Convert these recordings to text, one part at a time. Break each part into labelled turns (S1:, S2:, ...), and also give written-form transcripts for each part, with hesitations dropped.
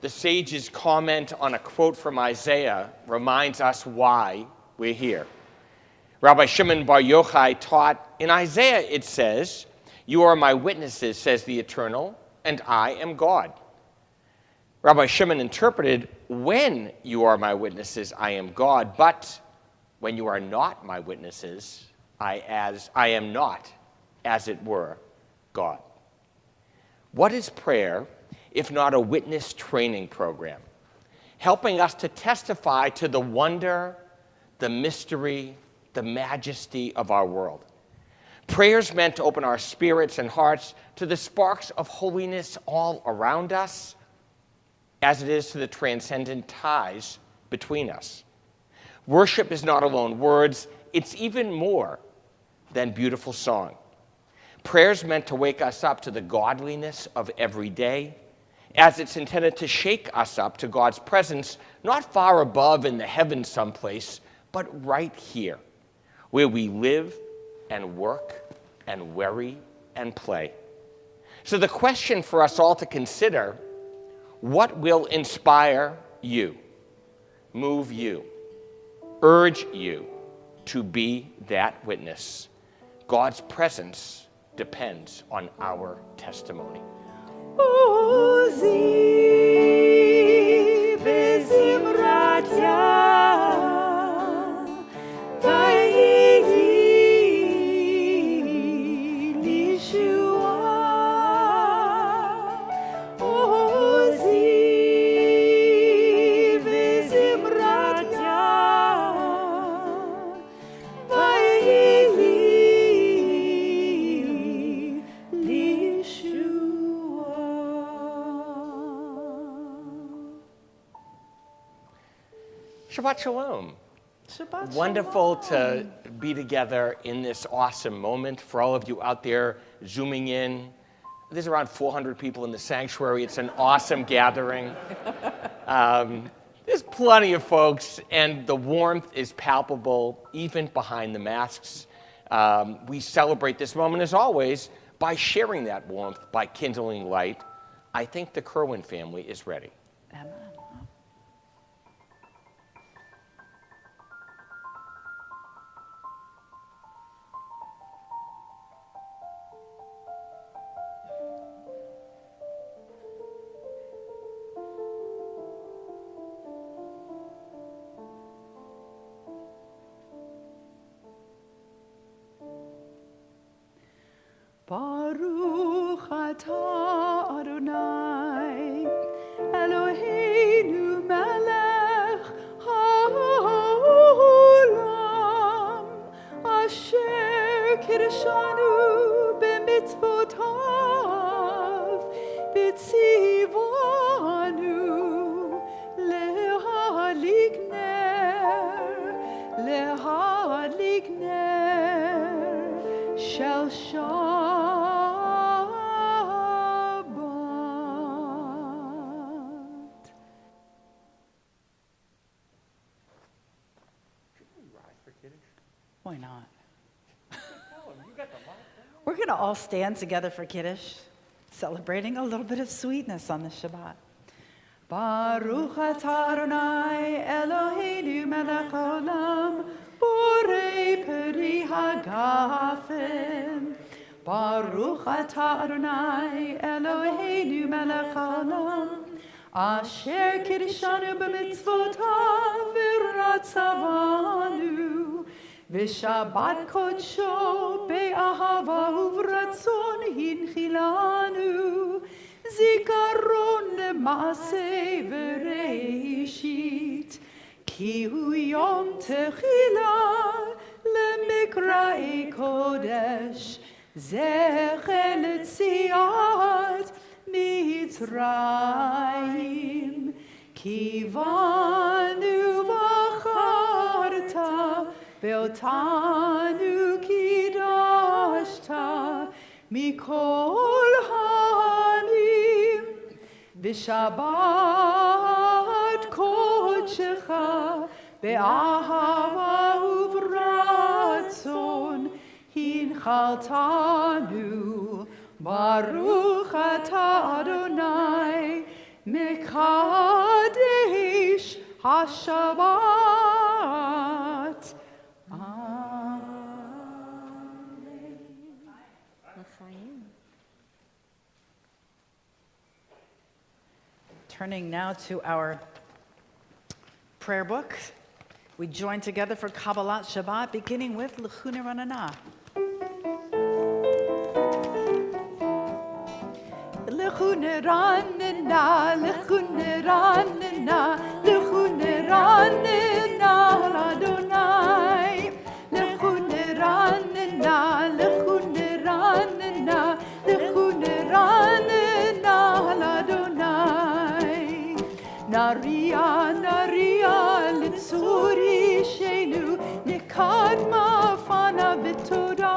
S1: the sage's comment on a quote from Isaiah reminds us why we're here. Rabbi Shimon Bar Yochai taught, in Isaiah it says, "You are my witnesses, says the Eternal, and I am God." Rabbi Shimon interpreted, "When you are my witnesses, I am God, but when you are not my witnesses, I am not, as it were, God." What is prayer if not a witness training program, helping us to testify to the wonder, the mystery, the majesty of our world? Prayer's meant to open our spirits and hearts to the sparks of holiness all around us, as it is to the transcendent ties between us. Worship is not alone words, it's even more than beautiful song. Prayer's meant to wake us up to the godliness of every day, as it's intended to shake us up to God's presence, not far above in the heavens someplace, but right here, where we live and work and worry and play. So the question for us all to consider, what will inspire you, move you, urge you to be that witness? God's presence depends on our testimony. Shabbat Shalom.
S2: Shabbat
S1: Wonderful
S2: Shalom.
S1: to be together in this awesome moment. For all of you out there zooming in, there's around 400 people in the sanctuary. It's an awesome gathering. There's plenty of folks, and the warmth is palpable even behind the masks. We celebrate this moment, as always, by sharing that warmth, by kindling light. I think the Kerwin family is ready.
S2: Amen. Baruch atah Adonai Eloheinu melech haolam asher kirshanu b'mitzvotav b'tzivanu lehadlik ner shel Shabbat. Why not? We're going to all stand together for Kiddush, celebrating a little bit of sweetness on the Shabbat. Baruch atah Adonai Eloheinu melech haolam borei peri hagafen. Baruch atah Adonai Eloheinu melech haolam asher kiddushanu b'mitzvotav v'ratzavanu v'shabbat kodsho be'ahava uvratzon hinchilanu zikaron le'maseh v'reishit ki hu yom techila le'mikra'i kodesh zecher letziat Mitzrayim kivanu v'acharta ve'otanu kidashta mikol ha'anim v'shabbat kodshecha be'ahava uvratzon hinchaltanu Baruch atah Adonai Mekadesh HaShabbat. Amen. Turning now to our prayer book, we join together for Kabbalat Shabbat, beginning with L'chune Ranana. L'chune Ranana, L'chune Ranana, L'chune Ranana, Adonai. L'chune Ranana, L'chune Ranana, L'chune Ranana, Adonai. Naria, Naria, Litzuri Shenu, Nikadma Fana Vitoda.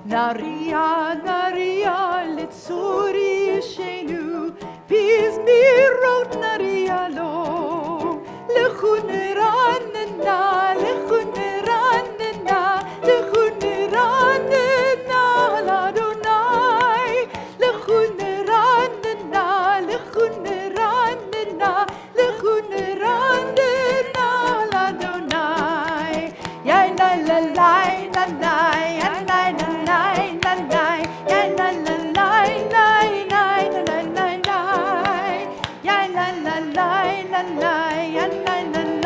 S2: Naria, Naria, Litzuri Shenu, Bizmirot Naria Lo. L'chune Ranana, L'chune Ranana, L'chune Ranana, Adonai. L'chune Ranana, L'chune Ranana, L'chune Ranana, Adonai. Ya la la la la la, ya la la la la la, ya la la la la la la la la, ya la la la la la, ya la la la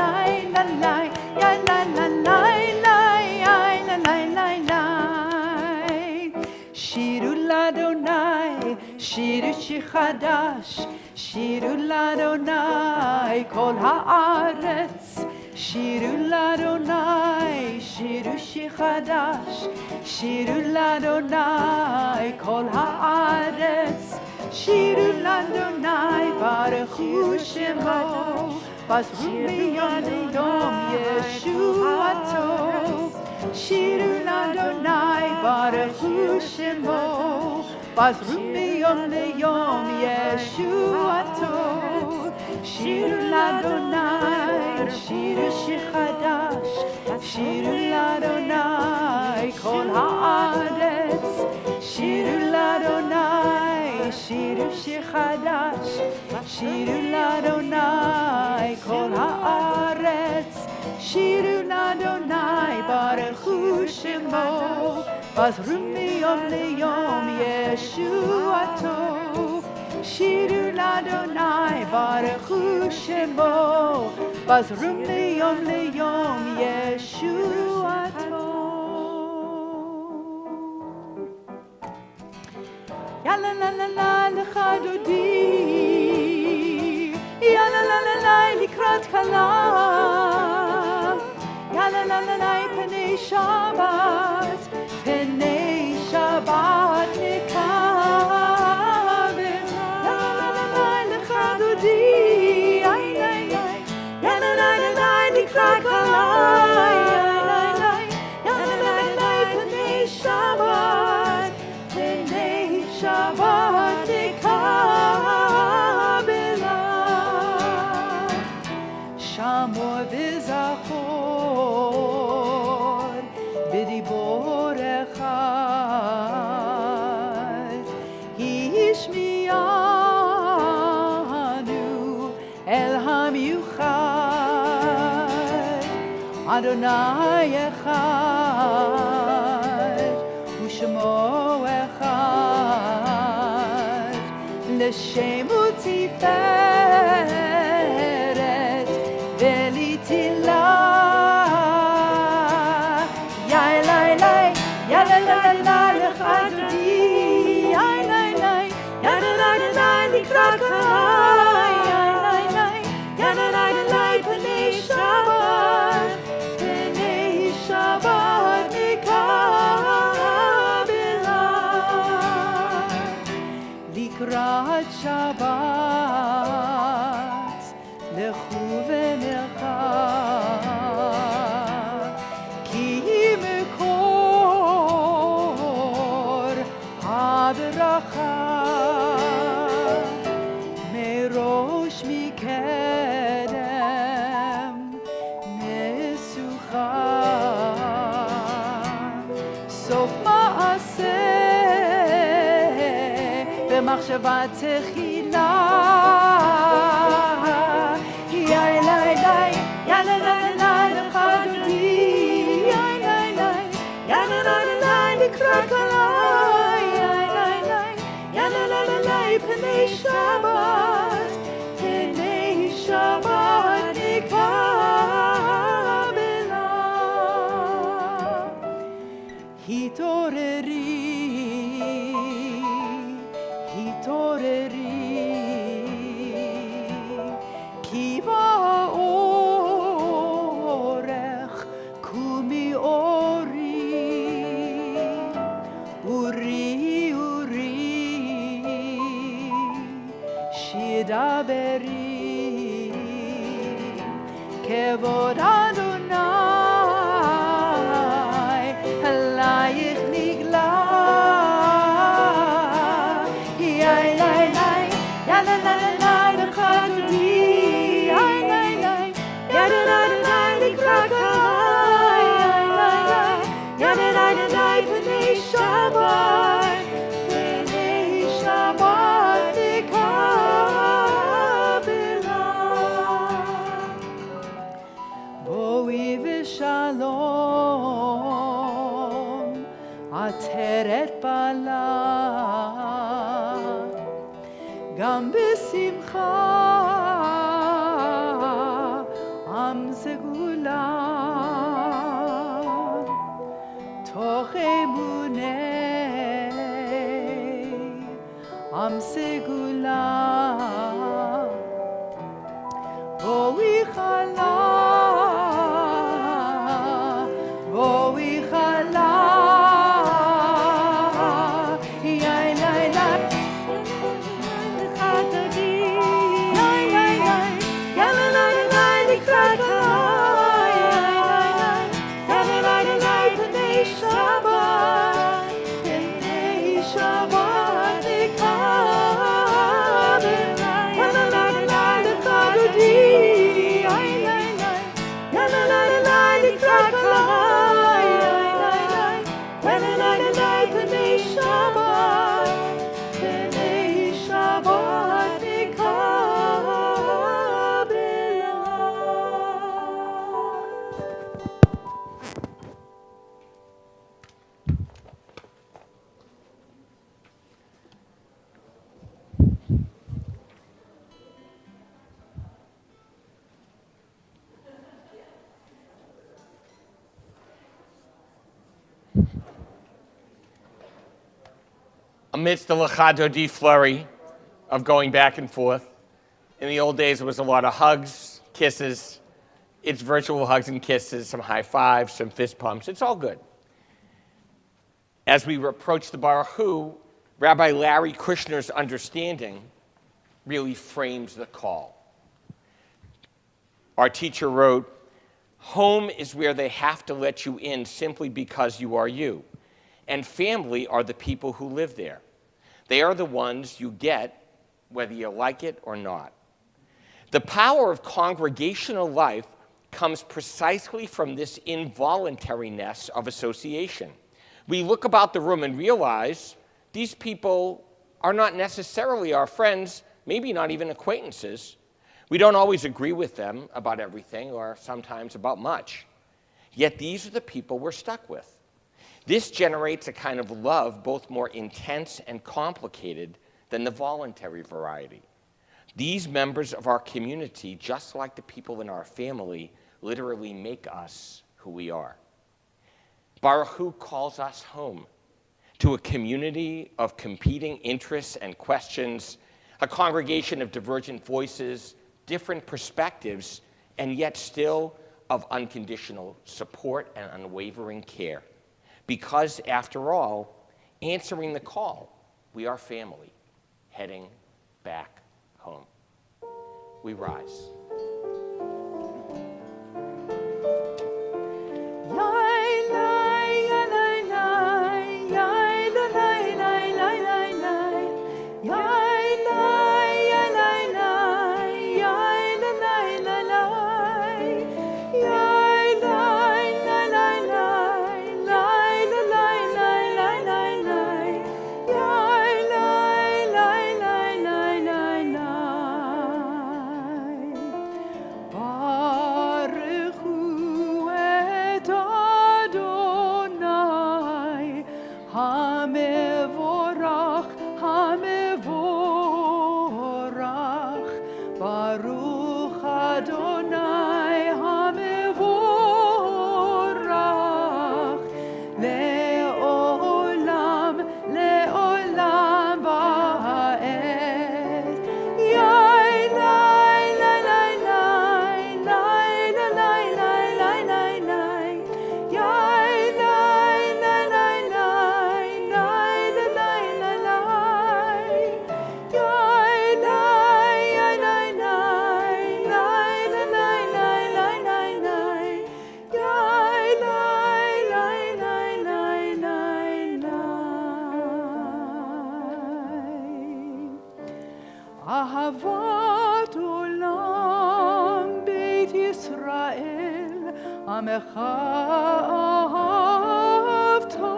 S2: la la, ya la la la la, ya la la la la. Shiru l'Adonai, shiru shechadash, shiru l'Adonai, kol haaretz. Shiru l'Adonai, shiru shechadash, shiru l'Adonai, kol haaretz. Shiru l'Adonai, baruchu shemo, basru miyom leyom Yeshuato. Shiru l'Adonai, baruchu shemo, basru miyom leyom Yeshuato. Shiru l'Adonai, shiru shechadash, shiru l'Adonai, kol haaretz. Shiru l'Adonai, shiru shechadash, shiru l'Adonai, kol haaretz. Shiru l'Adonai, baruchu shemo, basru miyom leyom Yeshuato. Shiru l'Adonai, baruchu shemo, basru miyom leyom Yeshuato. Ya la la la la lecha dodi, ya la la la la likrat kala, ya la la la la penei Shabbat, penei Shabbat nekabe. Ya la la la lecha dodi, ay ay ay, ya la la la la likrat kala, ya la la la la penei Shabbat, penei Shabbat nekabela. Shamor v'zachor b'dibor echad, hishmiyanu el hamiyuchad. Adonai echad u'shemo echad, l'shem u'tiferet v'litilah. Ya lai lai, ya la la la la lecha dodi, ya lai lai, ya la la la la likrat kala, ya lai lai, ya la la la la penei Shabbat, penei Shabbat nekabela. Likrat Shabbat, lechu v'necha, ki mekor habracha, merosh mikedem mesucha, sof ma'aseh b'machshava techila. Shabbat, B'nei Shabbat nikabela. Hitoreri, hitoreri, kiva orech kumi ori, uri, shidaberi, kevod Adonai, halayich nigla. Yai, lai, lai, ya, la, la, la, la, lecha todi. Yai, lai, lai, ya, la, la, la, la, lekraka. Yai, lai, lai, ya, la, la, la, la, b'nei Shabbat, b'nei Shabbat nikabela. Boi v'shalom, ateret bala, gam b'simcha, am segula, toch emunei, am segula, boi chala, boi chala. Yai, lai, lai, lecha todi. Yai, lai, lai, ya, la, la, la, la, lekraka. Yai, lai, lai, ya, la, la, la, la, b'nei Shabbat, b'nei Shabbat nikabela. Ya, la, la, la, la, lecha todi. Yai, lai, lai, ya, la, la, la, la, lekraka. Yai, lai, lai, ya, la, la, la, la, b'nei Shabbat, b'nei Shabbat nikabela.
S1: Amidst the Lecha Dodi flurry of going back and forth, in the old days, it was a lot of hugs, kisses. It's virtual hugs and kisses, some high fives, some fist pumps. It's all good. As we approach the Baruch Hu, Rabbi Larry Kushner's understanding really frames the call. Our teacher wrote, "Home is where they have to let you in simply because you are you, and family are the people who live there. They are the ones you get whether you like it or not." The power of congregational life comes precisely from this involuntariness of association. We look about the room and realize these people are not necessarily our friends, maybe not even acquaintances. We don't always agree with them about everything or sometimes about much. Yet these are the people we're stuck with. This generates a kind of love both more intense and complicated than the voluntary variety. These members of our community, just like the people in our family, literally make us who we are. Baruch Hu calls us home to a community of competing interests and questions, a congregation of divergent voices, different perspectives, and yet still of unconditional support and unwavering care. Because, after all, answering the call, we are family, heading back home. We rise.
S2: Baruch Adonai HaMevorach Le'olam Le'olam Va'ed Yai Lai Lai Lai Lai Lai Lai Lai Lai Lai Lai Yai Lai Lai Lai Lai Lai Lai Lai Lai Yai Lai Lai Lai Lai Lai Lai Lai Lai Lai Yai Lai Lai Lai Lai Lai Lai Ahavat Olam Beit Yisrael Amecha Ahavta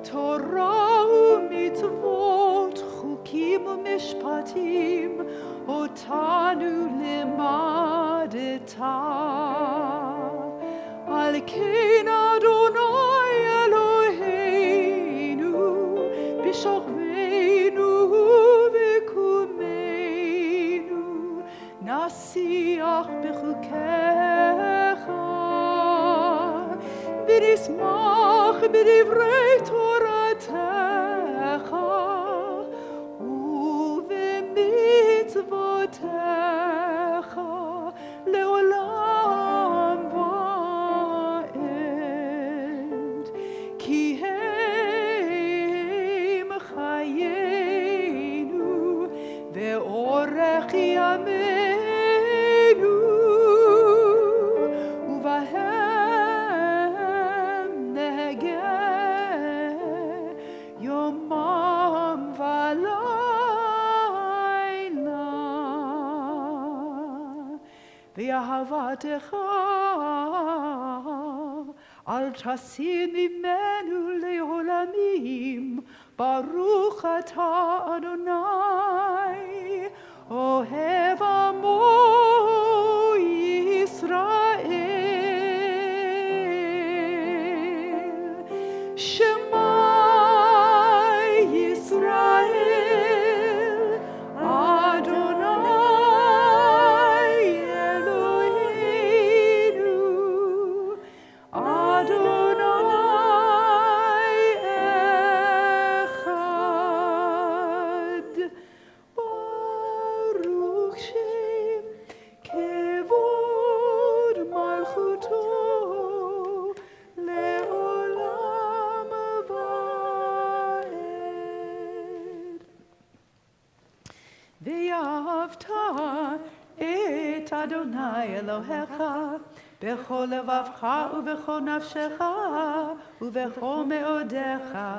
S2: Torah u'mitzvot Chukim u'mishpatim Otanu limadeta Al ken Adonai Eloheinu B'shochveinu v'kumeinu Nasiach b'chukecha V'nismach b'divrei Toratecha U'v'mitzvotecha Le'olam va'ed Ki hem chayenu Ve'orech yameinu Uvahem negeh Yomam v'layla Ve'ahavatecha Al tasir mimenu le'olamim Baruch atah Adonai Ohev amo Yisrael Shema Yisrael Adonai Eloheinu Adonai Echad Baruch Shem Kevod Malchuto Le'olam Va'ed Ve'ahavta et Adonai Elohecha B'chol levavcha u'b'chol nafshecha u'b'chol me'odecha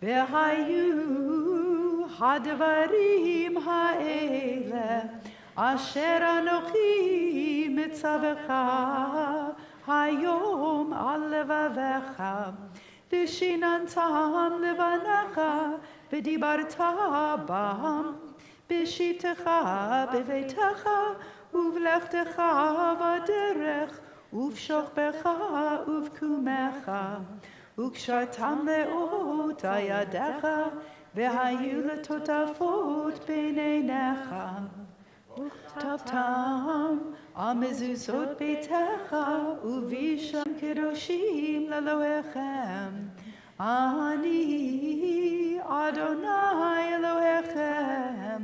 S2: V'hayu hadvarim ha'ele Asher anochi mitzavecha Hayom al levavecha V'shinantam levanecha V'dibarta bam B'shivtecha b'veitecha Uvlechtecha v'derech Uv'shochbecha uv'kumecha Ukshartam le'ot ayadecha V'hayu letotafot b'neinecha Uchtavtam al mezuzot beitecha Uv'isham kedoshim leloechem Ani Adonai Elohechem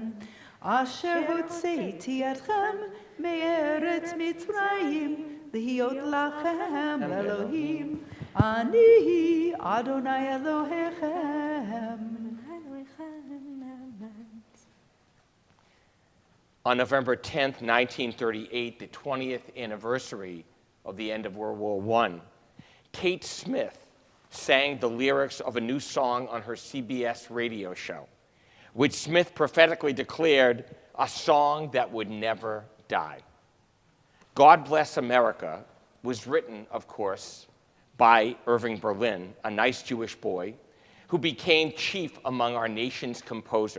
S2: Asher hotzeiti etchem me'eretz Mitzrayim L'hiot lachem Elohim Ani Adonai Elohechem.
S1: On November 10th, 1938, the 20th anniversary of the end of World War I, Kate Smith sang the lyrics of a new song on her CBS radio show, which Smith prophetically declared a song that would never die. God Bless America was written, of course, by Irving Berlin, a nice Jewish boy, who became chief among our nation's composers.